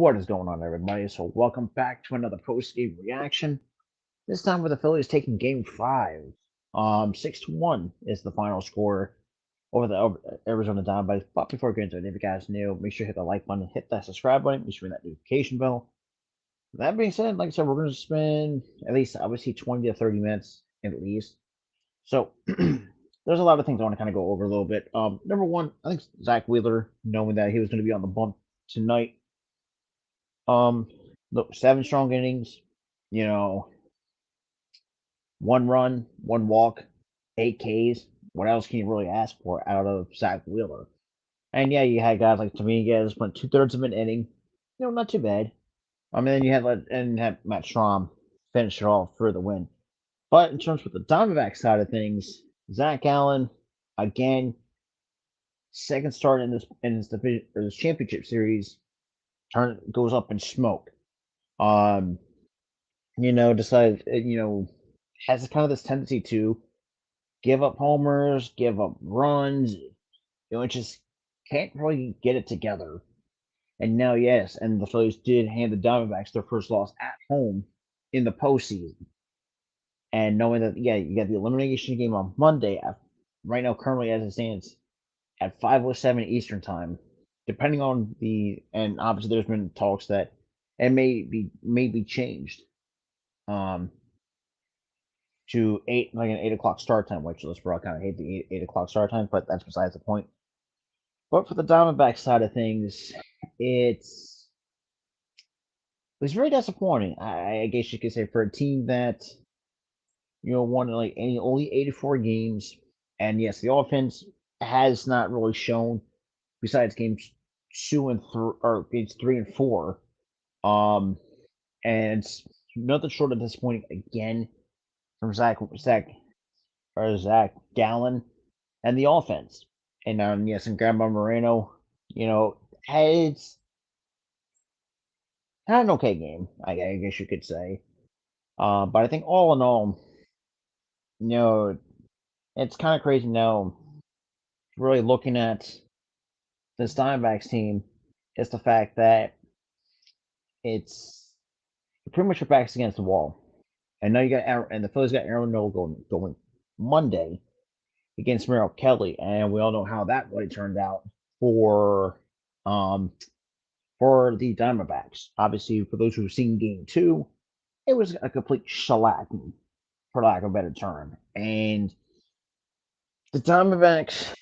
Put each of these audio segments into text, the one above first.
What is going on, everybody? So, welcome back to another post-game reaction. This time with the Phillies taking Game 5. 6-1 is the final score over Arizona Diamondbacks. But before we get into it, if you guys new, make sure you hit the like button, hit that subscribe button, make sure you ring that notification bell. That being said, like I said, we're going to spend at least, obviously, 20 to 30 minutes at least. So, there's a lot of things I want to kind of go over a little bit. Number one, I think Zach Wheeler, knowing that he was going to be on the bump tonight, look, 7 strong innings, you know, 1 run, 1 walk, 8 Ks. What else can you really ask for out of Zach Wheeler? And yeah, you had guys like Dominguez went 2/3 of an inning. Not too bad. I mean, then you had Matt Strom finish it off for the win. But in terms of the Diamondback side of things, Zach Allen, again, second start in this division or this championship series, goes up in smoke. Um, decided, has kind of this tendency to give up homers, give up runs. It just can't really get it together. And now, yes, and the Phillies did hand the Diamondbacks their first loss at home in the postseason. And knowing that, yeah, you got the elimination game on Monday, right now, currently as it stands, at 5:07 Eastern time, depending on and obviously there's been talks that it may be changed. To an 8 o'clock start time, which let's bro, I kind of hate the 8 o'clock start time, but that's besides the point. But for the Diamondback side of things, it was very disappointing. I guess you could say for a team that won only 84 games, and yes, the offense has not really shown besides games 2 and 3 or games 3 and 4. And it's nothing short of disappointing again from Zach Gallen and the offense. And yes, and Grandma Moreno, had an okay game, I guess you could say. But I think all in all, it's kind of crazy now. Really looking at this Diamondbacks team, is the fact that it's pretty much your back's against the wall. And now and the Phillies got Aaron Nola going Monday against Merrill Kelly, and we all know how that really turned out for the Diamondbacks. Obviously, for those who've seen Game 2, it was a complete shellacking, for lack of a better term. And the Diamondbacks,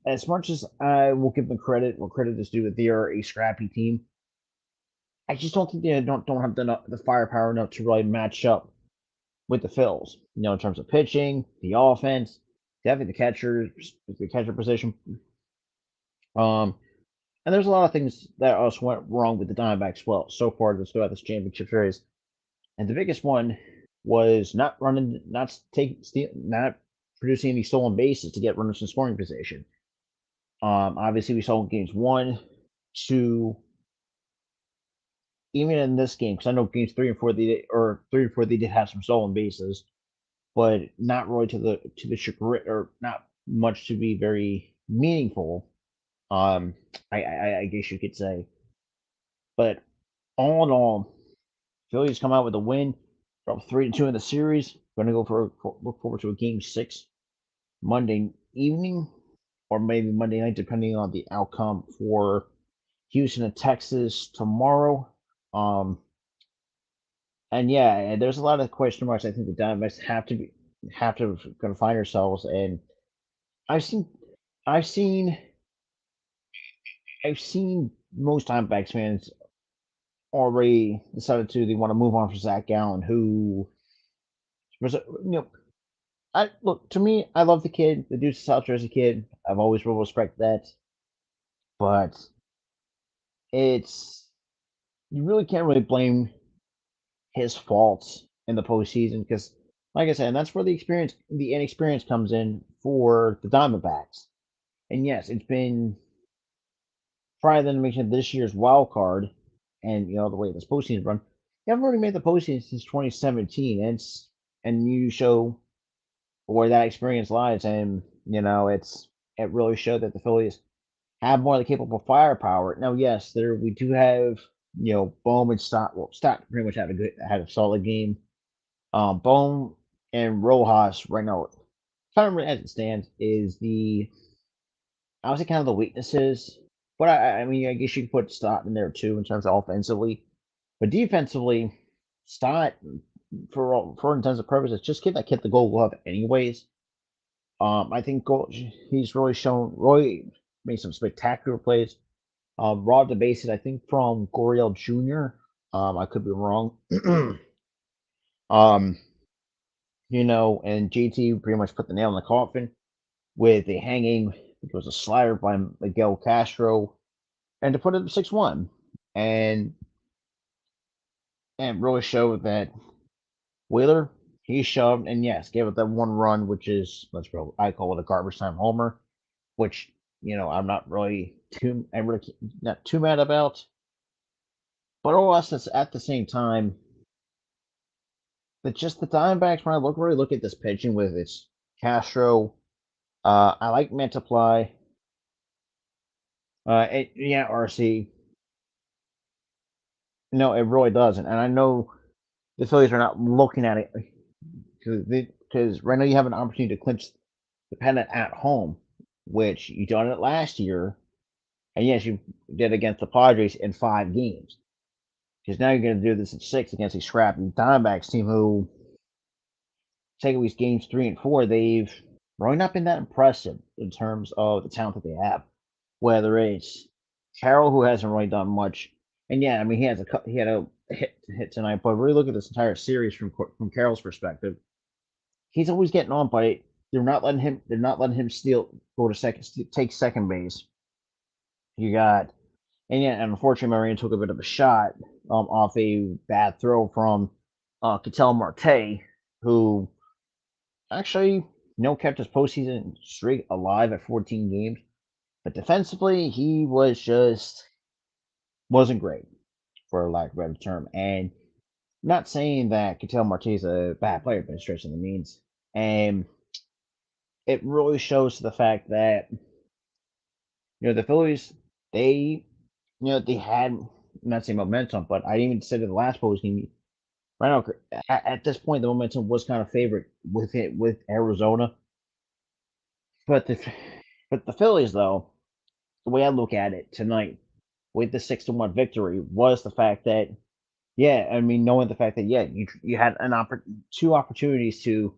as much as I will give them credit, where credit is due, that they are a scrappy team, I just don't think they don't have the firepower enough to really match up with the Phils. In terms of pitching, the offense, definitely the catcher position. And there's a lot of things that also went wrong with the Diamondbacks so far throughout this championship series. And the biggest one was not producing any stolen bases to get runners in scoring position. Obviously, we saw games 1, 2, even in this game, because I know games 3 and 4 they did have some stolen bases, but not really to the chagrin, or not much to be very meaningful. I guess you could say. But all in all, Phillies come out with a win, drop 3-2 in the series. Going to look forward to a Game 6 Monday evening, or maybe Monday night, depending on the outcome for Houston and Texas tomorrow. And yeah, there's a lot of question marks. I think the Diamondbacks have to confine ourselves. And I've seen most Diamondbacks fans already decided they want to move on from Zach Gallen, who was to me, I love the kid. The dude's a South Jersey kid. I've always really respected that, but you really can't really blame his faults in the postseason because, like I said, and that's where the inexperience comes in for the Diamondbacks. And yes, it's been prior to the mention of this year's wild card, and the way this postseason run, you haven't really made the postseason since 2017. And you show where that experience lies, and it really showed that the Phillies have more of the capable firepower. Now, yes, we do have Bohm and Stott. Well, Stott pretty much had a solid game. Bohm and Rojas right now, kind of as it stands, is the obviously kind of the weaknesses. But I mean, I guess you could put Stott in there too in terms of offensively, but defensively, Stott for intents and purposes just get that kid the Gold Glove anyways. I think he's really made some spectacular plays. Robbed the bases, I think, from Goriel Jr. I could be wrong. um, and JT pretty much put the nail in the coffin with a hanging, it was a slider by Miguel Castro, and to put it 6-1, and really showed that Wheeler he shoved and yes, gave it that one run, which is I call it a garbage time homer, which I'm not too mad about. But also at the same time, that just the Diamondbacks when I look at this pitching with its Castro, I like Mantiply, RC. No, it really doesn't, and I know the Phillies are not looking at it because right now you have an opportunity to clinch the pennant at home, which you done it last year, and yes, you did against the Padres in 5 games. Because now you're going to do this in 6 against a scrappy Diamondbacks team who, taking these games 3 and 4, they've really not been that impressive in terms of the talent that they have. Whether it's Carroll, who hasn't really done much, and yeah, I mean he had a hit tonight, but really look at this entire series from Carroll's perspective. He's always getting on, but they're not letting him. They're not letting him take second base. You got, and yeah, and unfortunately, Marion took a bit of a shot off a bad throw from Ketel Marte, who actually kept his postseason streak alive at 14 games. But defensively, he wasn't great, for lack of a better term. And not saying that Ketel Marte is a bad player by stretch of the means. And it really shows the fact that the Phillies they they had not say momentum, but I even said in the last post game. Right now, at this point, the momentum was kind of favored with Arizona, but the Phillies though, the way I look at it tonight with the 6-1 victory was the fact that I mean knowing the fact that you had two opportunities to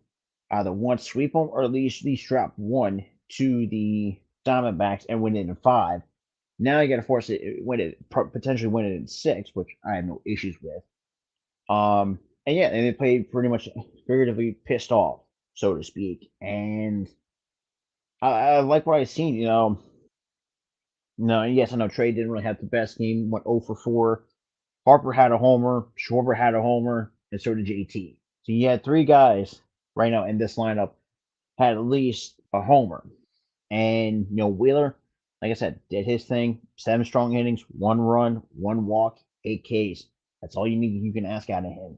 either one sweep them or at least drop one to the Diamondbacks and win it in 5. Now you got to force potentially win it in 6, which I have no issues with. And they played pretty much figuratively pissed off, so to speak. And I like what I've seen. No, yes, I know Trey didn't really have the best game. Went 0 for 4. Harper had a homer. Schwarber had a homer, and so did JT. So you had 3 guys right now in this lineup had at least a homer. And Wheeler, like I said, did his thing. 7 strong innings, 1 run, 1 walk, 8 Ks. That's all you can ask out of him.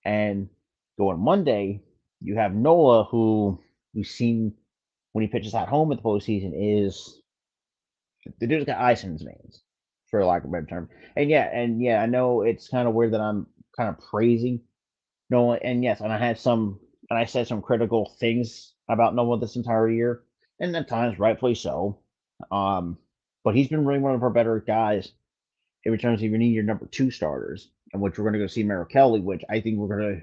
And going Monday, you have Nola, who we've seen when he pitches at home in the postseason is the dude's got ice in his veins, for lack of a better term. And I know it's kind of weird that I'm kind of praising Nola, and yes, and I said some critical things about Nola this entire year, and at times rightfully so. But he's been really one of our better guys in terms of you need your number 2 starters, and which we're going to go see Merrill Kelly, which I think we're going to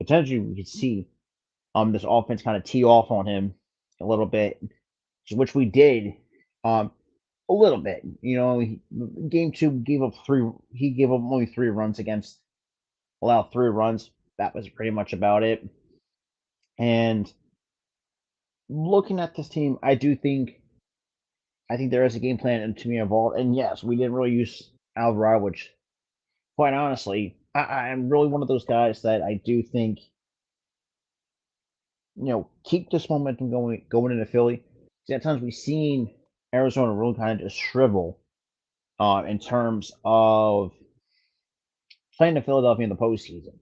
potentially we could see this offense kind of tee off on him a little bit, which we did a little bit. Game 2 gave up 3. He gave up only 3 runs allowed 3 runs. That was pretty much about it. And looking at this team, I think there is a game plan to be involved. And yes, we didn't really use Alvarado, which quite honestly, I'm really one of those guys that I do think, keep this momentum going into Philly. At times we've seen Arizona really kind of just shrivel in terms of playing to Philadelphia in the postseason.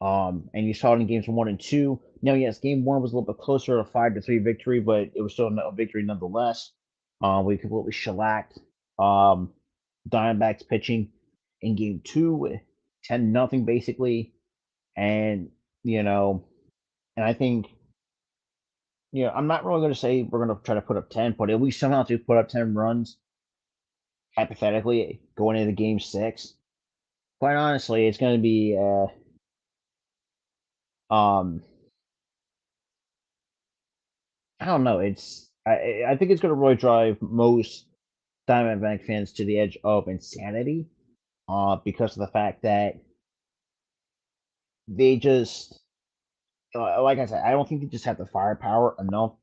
And you saw it in games 1 and 2. Now, yes, game 1 was a little bit closer to a 5-3 victory, but it was still a victory nonetheless. We completely shellacked Diamondbacks pitching. in game two, 10-0 basically. And, you know, and I think, I'm not really going to say we're going to try to put up 10, but if we somehow do put up 10 runs, hypothetically, going into game six, quite honestly, it's going to be, um, I don't know. I think it's going to really drive most Diamondback fans to the edge of insanity, because of the fact that they just, like I said, I don't think they just have the firepower enough.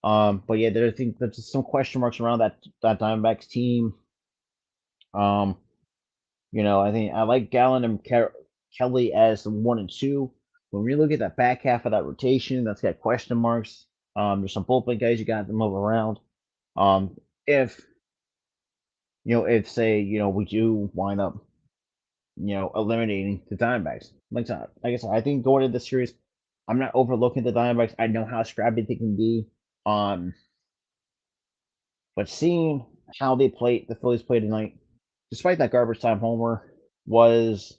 But yeah, I think there's just some question marks around that Diamondbacks team. Um, I think I like Gallen and Kelly as the 1 and 2. When we look at that back half of that rotation, that's got question marks. There's some bullpen guys you got to move around. If if say we do wind up eliminating the Diamondbacks, like I said, I think going into this series, I'm not overlooking the Diamondbacks. I know how scrappy they can be. Um, but seeing how the Phillies played tonight, despite that garbage time homer, was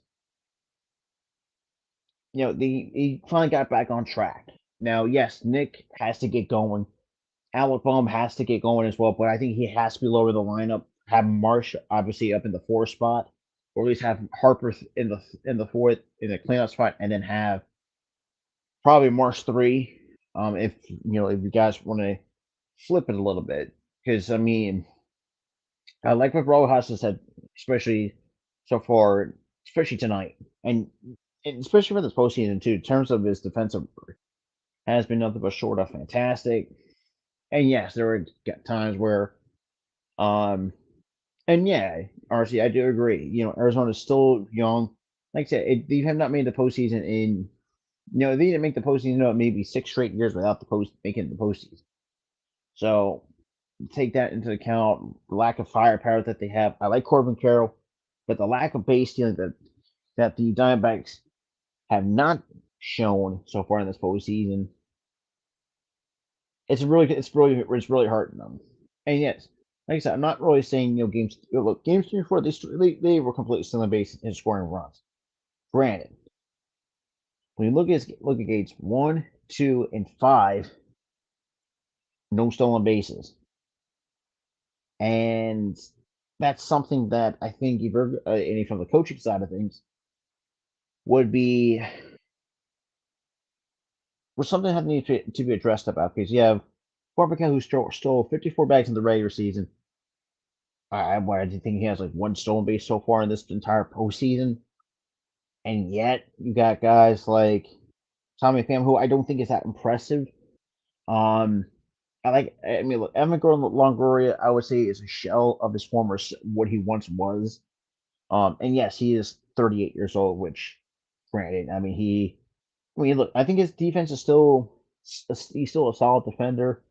he finally got back on track. Now, yes, Nick has to get going. Alec Bohm has to get going as well, but I think he has to be lower the lineup. Have Marsh obviously up in the 4 spot, or at least have Harper in the fourth in the cleanup spot, and then have probably Marsh 3. If you guys want to flip it a little bit, because I mean, I like what Rojas has said, especially so far, especially tonight, and especially for this postseason too. In terms of his defensive work, has been nothing but short of fantastic. And yes, there were times where, um, and yeah, RC, I do agree. Arizona's still young. Like I said, they have not made the postseason in, they didn't make the postseason, maybe 6 straight years without making the postseason. So take that into account. The lack of firepower that they have. I like Corbin Carroll, but the lack of base stealing that the Diamondbacks have not shown so far in this postseason, it's really hurting them. And yes, like I said, I'm not really saying games 3 and 4 they were completely stealing base and scoring runs. Granted, when you look at games 1, 2, and 5, no stolen bases, and that's something that I think if you're any from the coaching side of things would be was something that needs to be addressed about, because you have Corbin who stole 54 bags in the regular season. I think he has like 1 stolen base so far in this entire postseason, and yet you got guys like Tommy Pham, who I don't think is that impressive. Um, I mean, look, Evan Longoria, I would say, is a shell of his what he once was. And yes, he is 38 years old, which, granted, look, I think his defense is he's still a solid defender,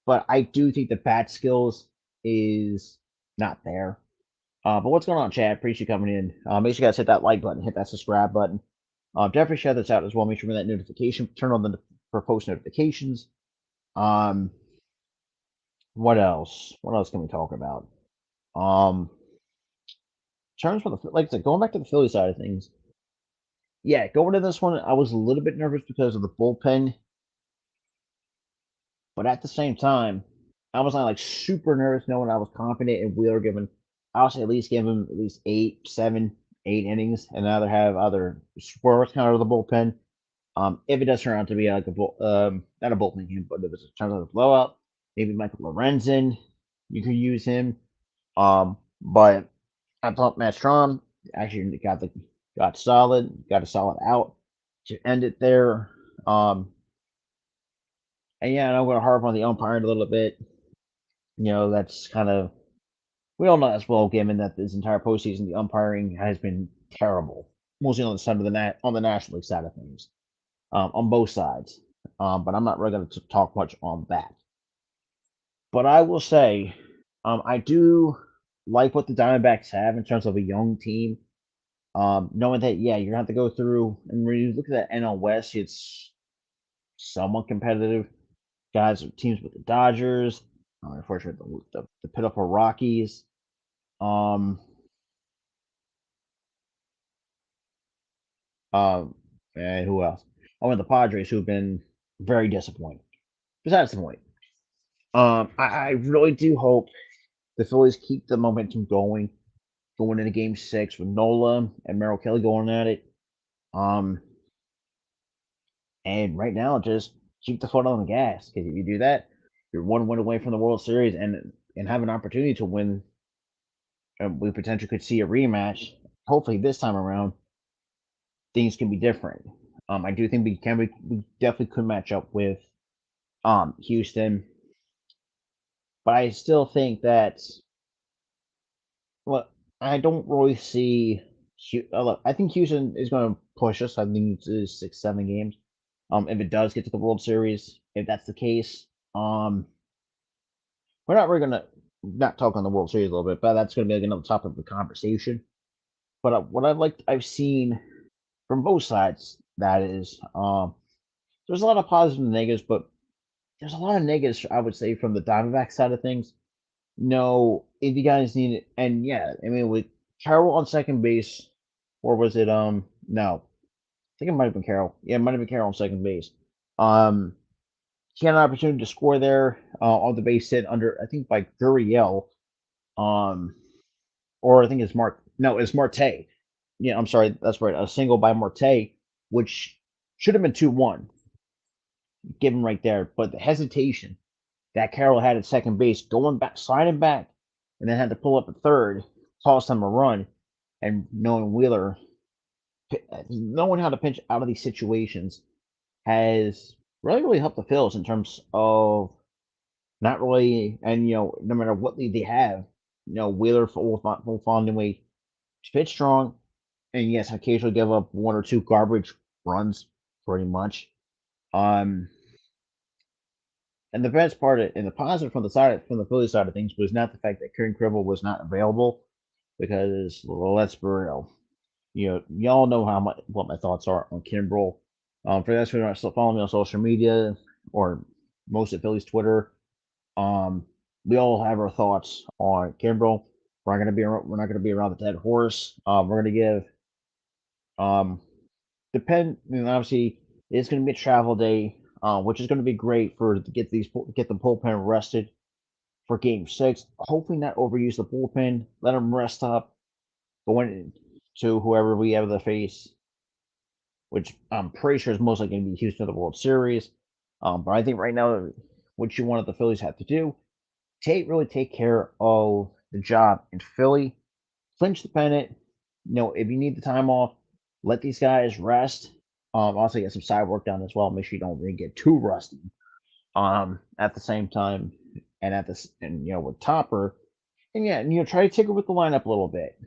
but I do think the bat skills is not there. But what's going on, Chad? Appreciate you coming in. Make sure you guys hit that like button, hit that subscribe button. Definitely share this out as well. Make sure that notification, turn on for post notifications. Um, what else? What else can we talk about? In terms of like I said, going back to the Philly side of things, yeah, going to this one, I was a little bit nervous because of the bullpen, but at the same time, I was not like super nervous knowing I was confident in Wheeler giving. I would say at least give him at least 8, 7, 8 innings, and either have other Swerve kind of the bullpen. If it does turn out to be like not a bullpen game, but if it turns out a blowout, maybe Michael Lorenzen, you could use him. But I thought Matt Strom actually got got a solid out to end it there. And yeah, and I'm going to harp on the umpiring a little bit. That's kind of, we all know that's well, given that this entire postseason the umpiring has been terrible, mostly on the side of on the National League side of things, on both sides. But I'm not really going to talk much on that. But I will say, I do like what the Diamondbacks have in terms of a young team. Knowing that, yeah, you're gonna have to go through, and when you look at that NL West, it's somewhat competitive. Guys, teams with the Dodgers, unfortunately, the pitiful Rockies. Um, Um, and who else? Oh, and the Padres, who've been very disappointing. Besides the point, I really do hope the Phillies keep the momentum going into Game 6 with Nola and Merrill Kelly going at it. Um, and right now, just keep the foot on the gas, because if you do that, you're one win away from the World Series and have an opportunity to win. And we potentially could see a rematch. Hopefully, this time around, things can be different. I do think we definitely could match up with Houston, but I still think that, well, I don't really see. Look, I think Houston is going to push us. I think it's 6, 7 games. If it does get to the World Series, if that's the case, we're not really gonna not talk on the World Series a little bit, but that's going to be like another topic of the conversation. But what I've seen from both sides, that is, there's a lot of positives and negatives, but there's a lot of negatives, I would say, from the Diamondback side of things. No, if you guys need it, and yeah, I mean, with Carroll on second base, or was it, no, I think it might have been Carroll. Yeah, it might have been Carroll on second base. Um, he had an opportunity to score there on the base hit under, I think, by Gurriel. Um, or I think it's Mark. No, it's Marte. Yeah, I'm sorry, that's right. A single by Marte, which should have been 2-1, given right there. But the hesitation that Carroll had at second base, going back, sliding back, and then had to pull up at third, cost him a run. And knowing Wheeler, knowing how to pinch out of these situations, has really helped the Phils in terms of not really, and no matter what lead they have, Wheeler will find a way to pitch strong, and yes, occasionally give up 1 or 2 garbage runs, pretty much. Um, and the best part, and the positive from the Philly side of things, was not the fact that Kieran Kribble was not available, because, well, let's be real, y'all know what my thoughts are on Kimbrel. For those who are still following me on social media, or most of Philly's Twitter, we all have our thoughts on Kimbrel. We're not gonna be around the dead horse. We're gonna give um obviously it's gonna be a travel day, which is gonna be great for to get the bullpen rested for Game 6. Hopefully not overuse the bullpen. Let them rest up going to whoever we have to face, which I'm pretty sure is mostly going to be Houston of the World Series. But I think right now, what you wanted the Phillies have to do, take care of the job in Philly, clinch the pennant. If you need the time off, let these guys rest. Also get some side work done as well. Make sure you don't really get too rusty. At the same time, and with Topper, and yeah, try to tinker with the lineup a little bit.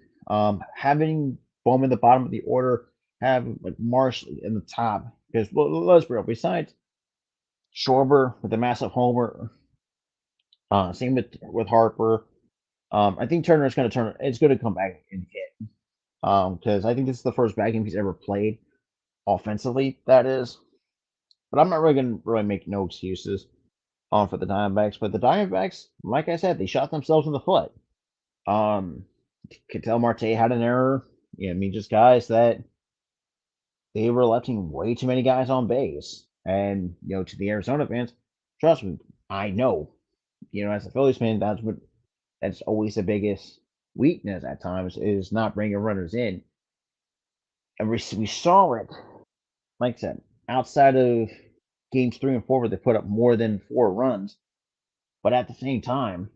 Having Bowman at the bottom of the order, have like Marsh in the top, because, well, let's be real. Besides Schwarber with a massive homer, same with Harper. I think Turner is going to turn. It's going to come back and hit. Because I think this is the first bad game he's ever played offensively. That is, but I'm not really going to make no excuses for the Diamondbacks. But the Diamondbacks, like I said, they shot themselves in the foot. Ketel Marte had an error. I mean, just guys that they were letting way too many guys on base. And, to the Arizona fans, trust me, I know, as a Phillies fan, that's always the biggest weakness at times, is not bringing runners in. And we saw it, like I said, outside of games 3 and 4, where they put up more than 4 runs. But at the same time,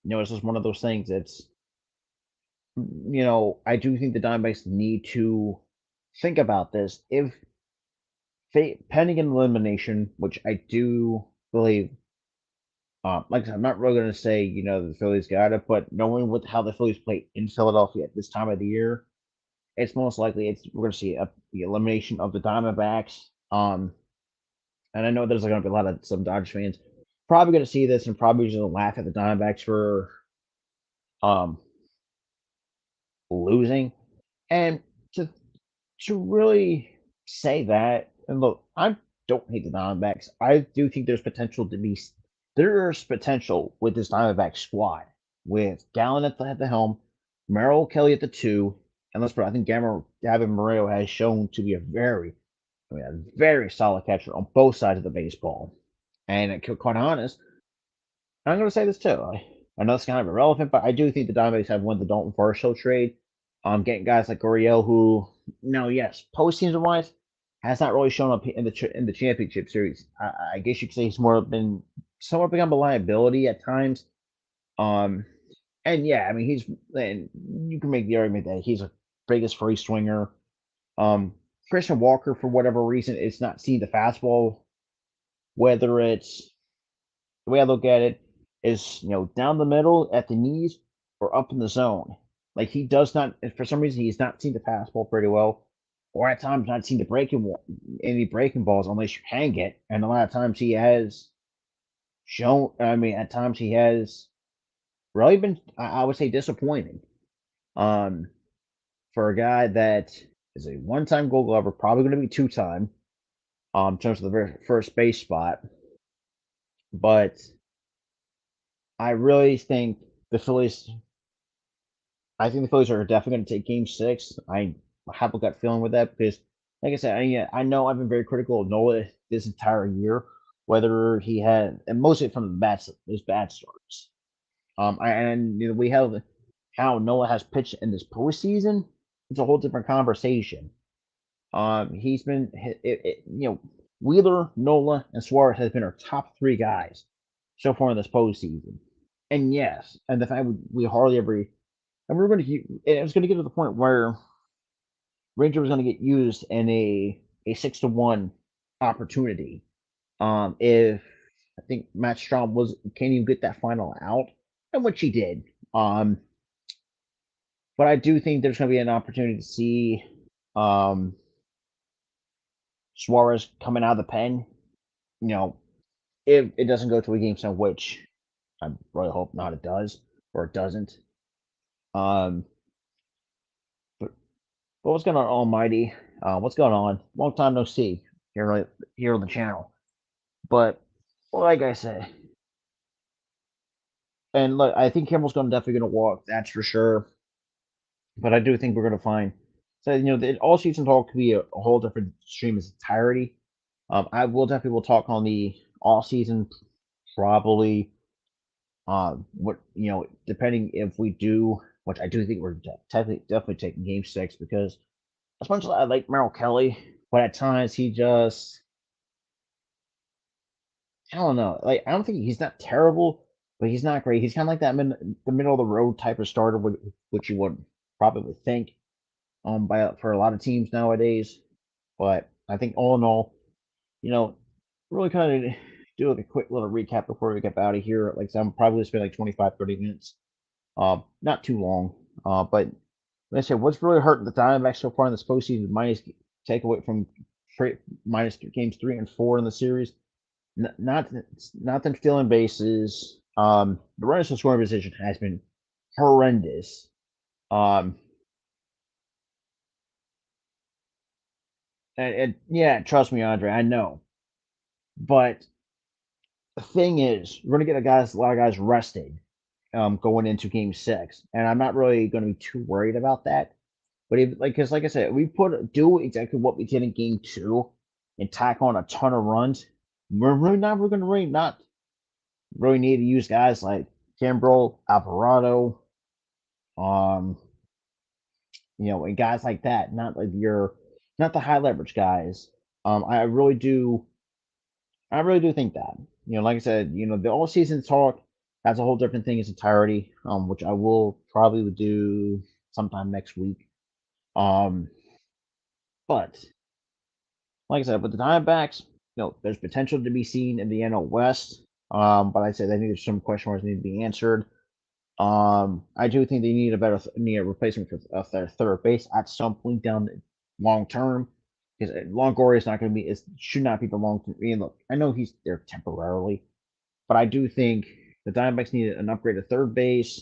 it's just one of those things that's, I do think the Diamondbacks need to think about this. If pending an elimination, which I do believe, like I said, I'm not really going to say, the Phillies got it, but knowing how the Phillies play in Philadelphia at this time of the year, it's most likely we're going to see the elimination of the Diamondbacks. And I know there's going to be a lot of some Dodgers fans probably going to see this and probably just laugh at the Diamondbacks for um losing. And to really say that, and look, I don't hate the Diamondbacks. I do think there's potential with this Diamondback squad, with Gallen at the helm, Merrill Kelly at the 2, and I think Gavin Moreno has shown to be a very solid catcher on both sides of the baseball. And quite honest, I'm going to say this too. I know it's kind of irrelevant, but I do think the Diamondbacks have won the Dalton Varsho trade. Getting guys like Gurriel, who, yes, postseason wise, has not really shown up in the championship series. I guess you could say he's somewhat become a liability at times. Um, and yeah, I mean and you can make the argument that he's a biggest free swinger. Christian Walker, for whatever reason, is not seeing the fastball. Whether it's the way I look at it is, down the middle at the knees or up in the zone. Like he does not, for some reason, he's not seen the fastball pretty well, or at times not seen any breaking balls unless you hang it. And a lot of times he has shown. I mean, at times he has really been, I would say, disappointing. Um, for a guy that is a one-time Gold Glover, probably going to be two-time. In terms of the very first base spot, but I really think the Phillies. I think the Phillies are definitely going to take Game 6. I have a gut feeling with that because, like I said, I know I've been very critical of Nola this entire year, whether he had, and mostly from his bad starts. We have how Nola has pitched in this postseason. It's a whole different conversation. He's been, Wheeler, Nola, and Suarez has been our top three guys so far in this postseason. And yes, and the fact we hardly ever, and we're going to, it was going to get to the point where Ranger was going to get used in a 6-1 opportunity. If I think Matt Strom can't even get that final out, and which he did. But I do think there's going to be an opportunity to see Suarez coming out of the pen. If it doesn't go to a game 7, which I really hope not, it does or it doesn't. But what's going on, Almighty? What's going on? Long time no see here on the channel. But like I said, and look, I think Kimbrel's definitely going to walk. That's for sure. But I do think we're going to find. So the all season talk could be a whole different stream as entirety. I will definitely talk on the all season probably. What depending if we do, which I do think we're definitely taking Game 6 because as much as I like Merrill Kelly, but at times he just, I don't know. Like I don't think he's not terrible, but he's not great. He's kind of like that the middle of the road type of starter, which you would probably think for a lot of teams nowadays. But I think all in all, really kind of do like a quick little recap before we get out of here. Like I said, I'm probably spend like 25, 30 minutes. Not too long. But like I said, what's really hurting the Diamondbacks so far in this postseason, minus takeaway from minus games 3 and 4 in the series. Not them stealing bases. The runners in scoring position has been horrendous. And yeah, trust me, Andre, I know. But the thing is, we're gonna get a lot of guys rested going into Game 6, and I'm not really going to be too worried about that. But because like I said, we do exactly what we did in Game 2 and tack on a ton of runs. We're going to not really need to use guys like Kimbrel, Alvarado, and guys like that. Not like not the high leverage guys. I really do think that. Like I said, the all season talk, that's a whole different thing in its entirety. Which I will probably do sometime next week. But like I said, with the Diamondbacks, there's potential to be seen in the NL West. But I said I think there's some question marks need to be answered. I do think they need a replacement for their third base at some point down long term. Because Longoria is not going to be, should not be the long term. I mean, look, I know he's there temporarily, but I do think the Diamondbacks need an upgrade at third base.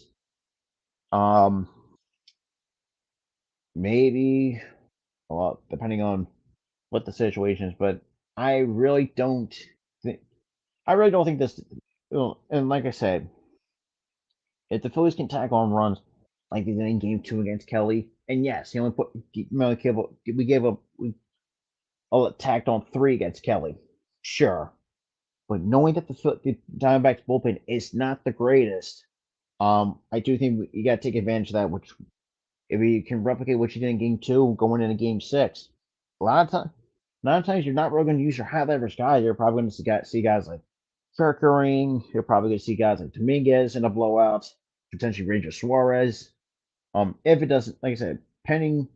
Maybe, well, depending on what the situation is, but I really don't think this. And like I said, if the Phillies can tack on runs, like they did in Game 2 against Kelly. And yes, he only put we gave up we all tacked on 3 against Kelly. Sure, but knowing that the Diamondbacks bullpen is not the greatest, I do think you got to take advantage of that. Which if you can replicate what you did in Game 2, going into Game 6, a lot of time, a lot of times you're not really going to use your high leverage guys. You're probably going to see guys like Kirkering. You're probably going to see guys like Dominguez in a blowout, potentially Ranger Suarez. If it doesn't, like I said, pending.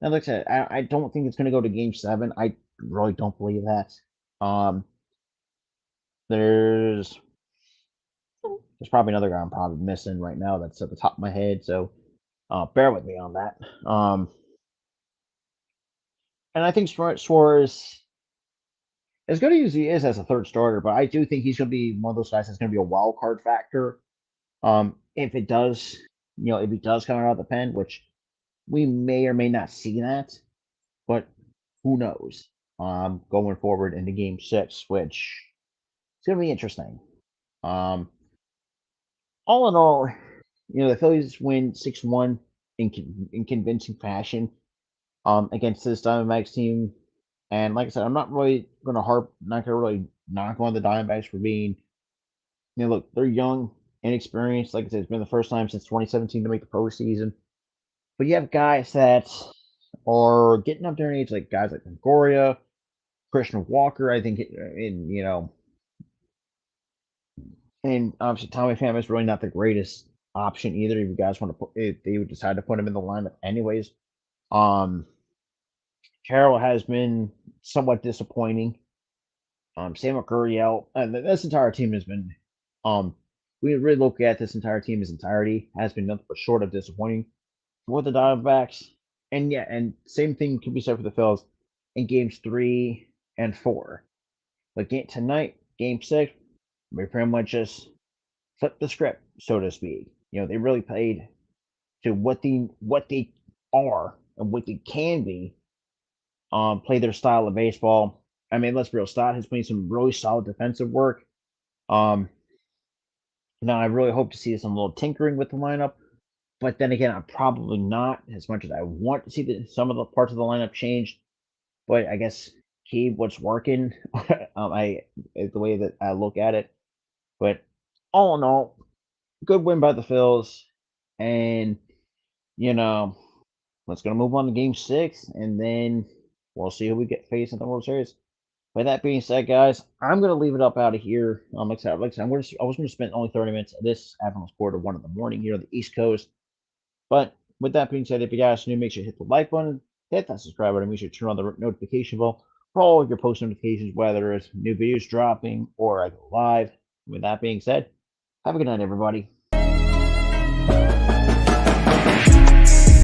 And like I said, I don't think it's going to go to Game 7. I really don't believe that. Um, there's there's probably another guy I'm probably missing right now that's at the top of my head. So bear with me on that. And I think Suarez, as good as he is as a third starter, but I do think he's going to be one of those guys that's going to be a wild card factor. If it does, if he does come out of the pen, which we may or may not see that, but who knows? Going forward into Game 6, which is going to be interesting. Um, all in all, the Phillies win 6-1 in convincing fashion against this Diamondbacks team. And like I said, I'm not really going to not going to really knock on the Diamondbacks for being, look, they're young, inexperienced. Like I said, it's been the first time since 2017 to make the postseason. But you have guys that are getting up there in age, like guys like Longoria, Christian Walker. I think, and obviously Tommy Pham is really not the greatest option either. If you guys want to put, if they would decide to put him in the lineup, anyways. Carroll has been somewhat disappointing. Sam Gurriel, and this entire team has been. We really look at this entire team as entirety has been nothing but short of disappointing for the Diamondbacks. And yeah, and same thing can be said for the Phils in games 3 and 4. But tonight, game 6, we pretty much just flipped the script, so to speak. They really played to what they are and what they can be. Play their style of baseball. I mean, let's be real. Stott has played some really solid defensive work. Um, Now I really hope to see some little tinkering with the lineup, but then again, I'm probably not as much as I want to see some of the parts of the lineup changed. But I guess keep what's working. The way that I look at it. But all in all, good win by the Phils, and you know, let's gonna move on to Game 6, and then we'll see who we get facing the World Series. With that being said, guys, I'm gonna leave it up out of here. Like I said, I was gonna spend only 30 minutes of this after quarter 1 in the morning here on the East Coast. But with that being said, if you guys are new, make sure to hit the like button, hit that subscribe button, make sure to turn on the notification bell for all of your post notifications, whether it's new videos dropping or I go live. With that being said, have a good night, everybody.